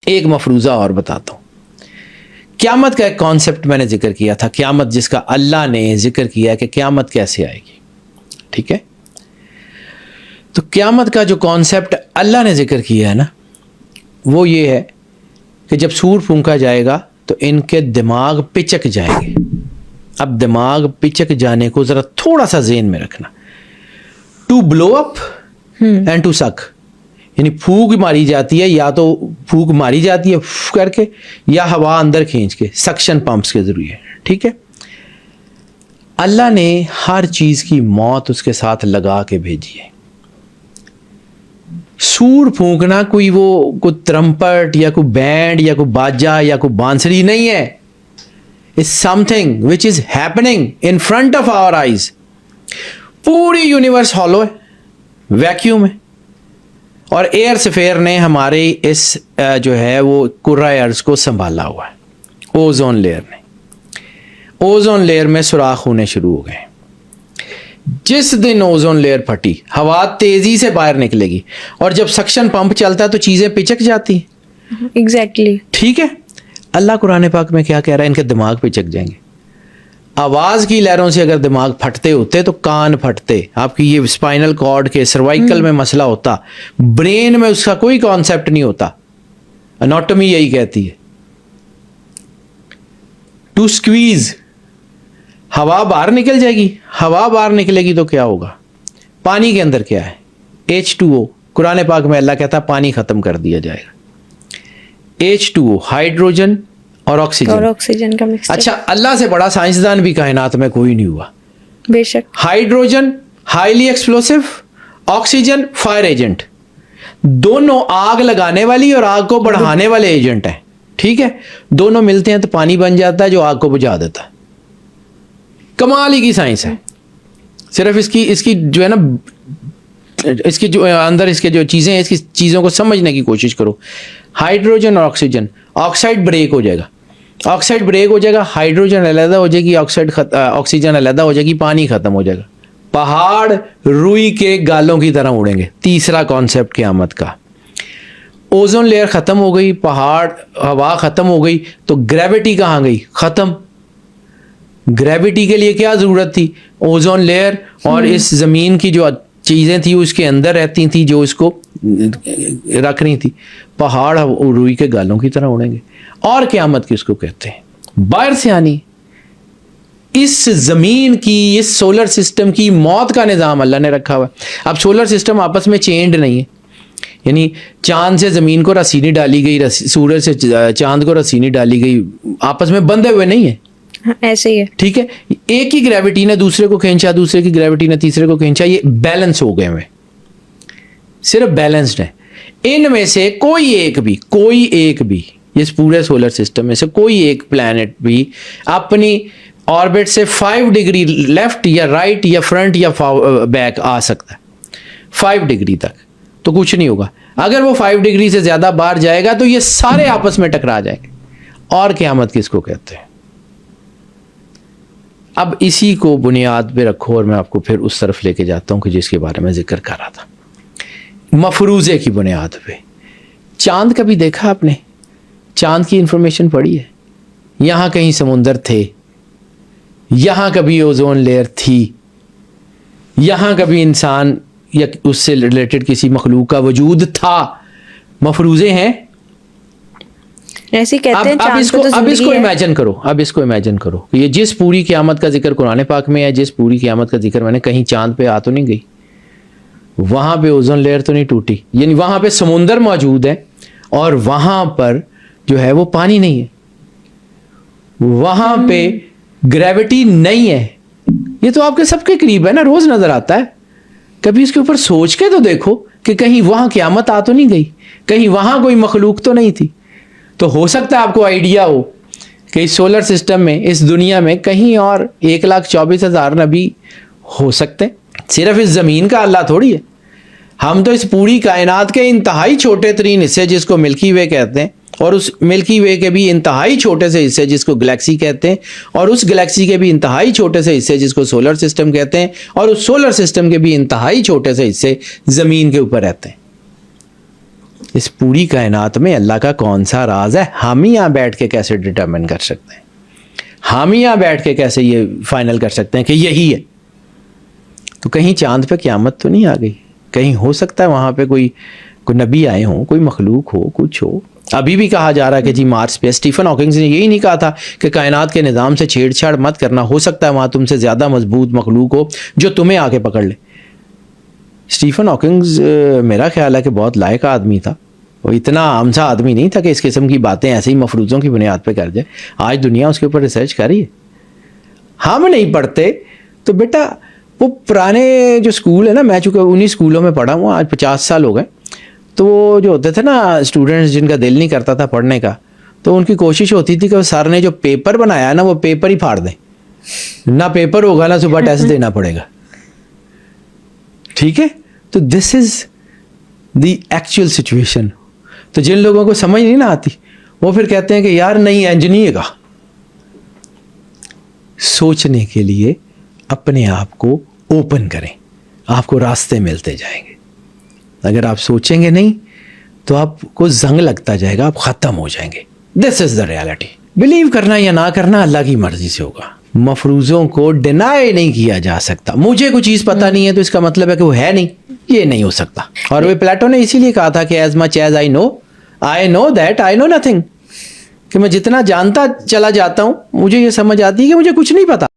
एक मफरूज़ा और बताता हूँ। क़यामत का एक कॉन्सेप्ट मैंने जिक्र किया था, क़यामत जिसका अल्लाह ने जिक्र किया कि क़यामत कैसे आएगी, ठीक है। तो क़यामत का जो कॉन्सेप्ट अल्लाह ने जिक्र किया है ना, वो ये है कि जब सूर फूंका जाएगा तो इनके दिमाग पिचक जाएंगे। अब दिमाग पिचक जाने को ज़रा थोड़ा सा ज़हन में रखना। To blow up and to suck, यानी फूक मारी जाती है, या तो फूक मारी जाती है करके, या हवा अंदर खींच के सक्शन पंप्स के जरिए, ठीक है। अल्लाह ने हर चीज़ की मौत उसके साथ लगा के भेजी है। सूर फूंकना कोई त्रम्पट या कोई बैंड या कोई बाजा या कोई बांसुरी नहीं है। It's something which is happening in front of our eyes. पूरी यूनिवर्स हॉलो है, वैक्यूम है, और एयर स्फीयर ने हमारे इस जो है वो कुर्रा अर्ज को संभाला हुआ है। ओजोन लेयर ने, ओजोन लेयर में सुराख होने शुरू हो गए। जिस दिन ओजोन लेयर फटी, हवा तेजी से बाहर निकलेगी, और जब सक्शन पंप चलता है तो चीजें पिचक जाती हैं। एग्जैक्टली ठीक है। अल्लाह कुरान पाक में क्या कह रहा है? इनके दिमाग पिचक जाएंगे। आवाज की लहरों से अगर दिमाग फटते होते तो कान फटते, आपकी ये स्पाइनल कॉर्ड के सर्वाइकल में मसला होता, ब्रेन में उसका कोई कॉन्सेप्ट नहीं होता। एनाटॉमी यही कहती है। टू स्क्वीज, हवा बाहर निकल जाएगी। हवा बाहर निकलेगी तो क्या होगा? पानी के अंदर क्या है? H2O। कुरान पाक में अल्लाह कहता है पानी खत्म कर दिया जाएगा। H2O, हाइड्रोजन और ऑक्सीजन का मिक्सचर। अच्छा, अल्लाह से बड़ा साइंसदान भी कायनात में कोई नहीं हुआ। बेशक। Hydrogen highly explosive, oxygen fire agent, दोनों आग लगाने वाली और आग को बढ़ाने वाले एजेंट हैं। ठीक है, दोनों मिलते हैं तो पानी बन जाता है जो आग को बुझा देता है। कमाल ही की साइंस है। सिर्फ इसकी जो है ना, इसकी जो अंदर इसके जो चीजें हैं, इसकी चीजों को समझने की कोशिश करो। हाइड्रोजन और ऑक्सीजन, ऑक्साइड ब्रेक हो जाएगा, ऑक्साइड ब्रेक हो जाएगा, हाइड्रोजन अलग हो जाएगी, ऑक्सीजन अलग हो जाएगी, पानी खत्म हो जाएगा। पहाड़ रुई के गालों की तरह उड़ेंगे। तीसरा कॉन्सेप्ट क़यामत का। ओजोन लेयर खत्म हो गई, पहाड़, हवा खत्म हो गई, तो ग्रेविटी कहाँ गई? खत्म। ग्रेविटी के लिए क्या जरूरत थी? ओजोन लेयर और इस जमीन की जो चीजें थी उसके अंदर रहती थी, जो इसको रख रही थी। पहाड़ रुई के गालों की तरह उड़ेंगे। और क़यामत किसको कहते हैं? बाहर से आनी। इस जमीन की, इस सोलर सिस्टम की मौत का निज़ाम अल्लाह ने रखा हुआ। अब सोलर सिस्टम आपस में चेंड नहीं है, यानी चांद से जमीन को रस्सी नहीं डाली गई, सूरज से चांद को रस्सी नहीं डाली गई, आपस में बंधे हुए नहीं है। हाँ, ऐसे ही है। ठीक है, एक ही ग्रेविटी ने दूसरे को खींचा, दूसरे की ग्रेविटी ने तीसरे को खींचा, ये बैलेंस हो गए हुए, सिर्फ बैलेंस्ड है। इनमें से कोई एक भी इस पूरे सोलर सिस्टम में से कोई एक प्लैनेट भी अपनी ऑर्बिट से 5 डिग्री लेफ्ट या राइट या फ्रंट या बैक आ सकता है। 5 डिग्री तक तो कुछ नहीं होगा। अगर वो 5 डिग्री से ज्यादा बाहर जाएगा तो ये सारे आपस में टकरा जाएंगे। और क़यामत किसको कहते हैं? अब इसी को बुनियाद पे रखो और मैं आपको फिर उस तरफ लेके जाता हूं कि जिसके बारे में जिक्र कर रहा था, मफरूज़े की बुनियाद पे। चांद कभी देखा आपने? चांद की इंफॉर्मेशन पढ़ी है? यहां कहीं समुंदर थे, यहां कभी ओजोन लेयर थी, यहां कभी इंसान या उससे रिलेटेड किसी मखलूक का वजूद था। मफरूज़े हैं, ऐसे कहते हैं। अब इसको इमेजिन करो, ये जिस पूरी क़यामत का जिक्र कुरान पाक में है, जिस पूरी क़यामत का जिक्र मैंने, कहीं चांद पे आ तो नहीं गई, वहां पे ओजोन लेयर तो नहीं टूटी, यानी वहां पे समुंदर मौजूद है और वहां पर जो है वो पानी नहीं है, वहां पे ग्रेविटी नहीं है। ये तो आपके सबके करीब है ना, रोज नजर आता है। कभी इसके ऊपर सोच के तो देखो कि कहीं वहां क़यामत आ तो नहीं गई, कहीं वहां कोई मखलूक तो नहीं थी। तो हो सकता है आपको आइडिया हो कि इस सोलर सिस्टम में, इस दुनिया में कहीं और 1,24,000 नबी हो सकते हैं। सिर्फ इस जमीन का अल्लाह थोड़ी है। हम तो इस पूरी कायनात के इंतहाई छोटे तरीन हिस्से जिसको मिल्की वे कहते हैं, और उस मिल्की वे के भी इंतहाई छोटे से हिस्से जिसको गैलेक्सी कहते हैं, और उस गैलेक्सी के भी इंतहाई छोटे से हिस्से जिसको सोलर सिस्टम कहते हैं, और उस सोलर सिस्टम के भी इंतहाई छोटे से हिस्से जमीन के ऊपर रहते हैं। इस पूरी कायनात में अल्लाह का कौन सा राज है, हम ही यहाँ बैठ के कैसे डिटर्मिन कर सकते हैं? हम ही यहाँ बैठ के कैसे ये फाइनल कर सकते हैं कि यही है? तो कहीं चांद पे क़यामत तो नहीं आ गई? कहीं हो सकता है वहाँ पे कोई नबी आए हों, कोई मखलूक हो, कुछ हो। अभी भी कहा जा रहा है कि जी मार्स पे, स्टीफन हॉकिंग्स ने यही नहीं कहा था कि कायनात के निज़ाम से छेड़छाड़ मत करना, हो सकता है वहाँ तुमसे ज़्यादा मजबूत मखलूक हो जो तुम्हें आके पकड़ ले। स्टीफन हॉकिंग्स मेरा ख्याल है कि बहुत लायक आदमी था, वो इतना आम सा आदमी नहीं था कि इस किस्म की बातें ऐसे ही मफरूज़ों की बुनियाद पे कर जाए। आज दुनिया उसके ऊपर रिसर्च कर रही है। हम नहीं पढ़ते तो बेटा वो पुराने जो स्कूल है ना, मैं चूँकि उन्हीं स्कूलों में पढ़ा हूँ, आज 50 साल हो गए, तो वो जो होते थे ना स्टूडेंट्स जिनका दिल नहीं करता था पढ़ने का, तो उनकी कोशिश होती थी कि सर ने जो पेपर बनाया है ना वो पेपर ही फाड़ दें, ना पेपर होगा ना सुबह टेस्ट देना पड़ेगा। ठीक है, तो this is the actual situation. तो जिन लोगों को समझ नहीं ना आती वो फिर कहते हैं कि यार नहीं इंजीनियर का। सोचने के लिए अपने आप को ओपन करें, आपको रास्ते मिलते जाएंगे। अगर आप सोचेंगे नहीं तो आपको जंग लगता जाएगा, आप खत्म हो जाएंगे। This is the reality. Believe करना या ना करना अल्लाह की मर्जी से होगा। मफरूज़ों को डिनाई नहीं किया जा सकता। मुझे कोई चीज़ पता नहीं है तो इसका मतलब है कि वो है नहीं, ये नहीं हो सकता। और वे प्लेटो ने इसीलिए कहा था कि as much as I know that I know nothing, कि मैं जितना जानता चला जाता हूँ मुझे ये समझ आती है कि मुझे कुछ नहीं पता।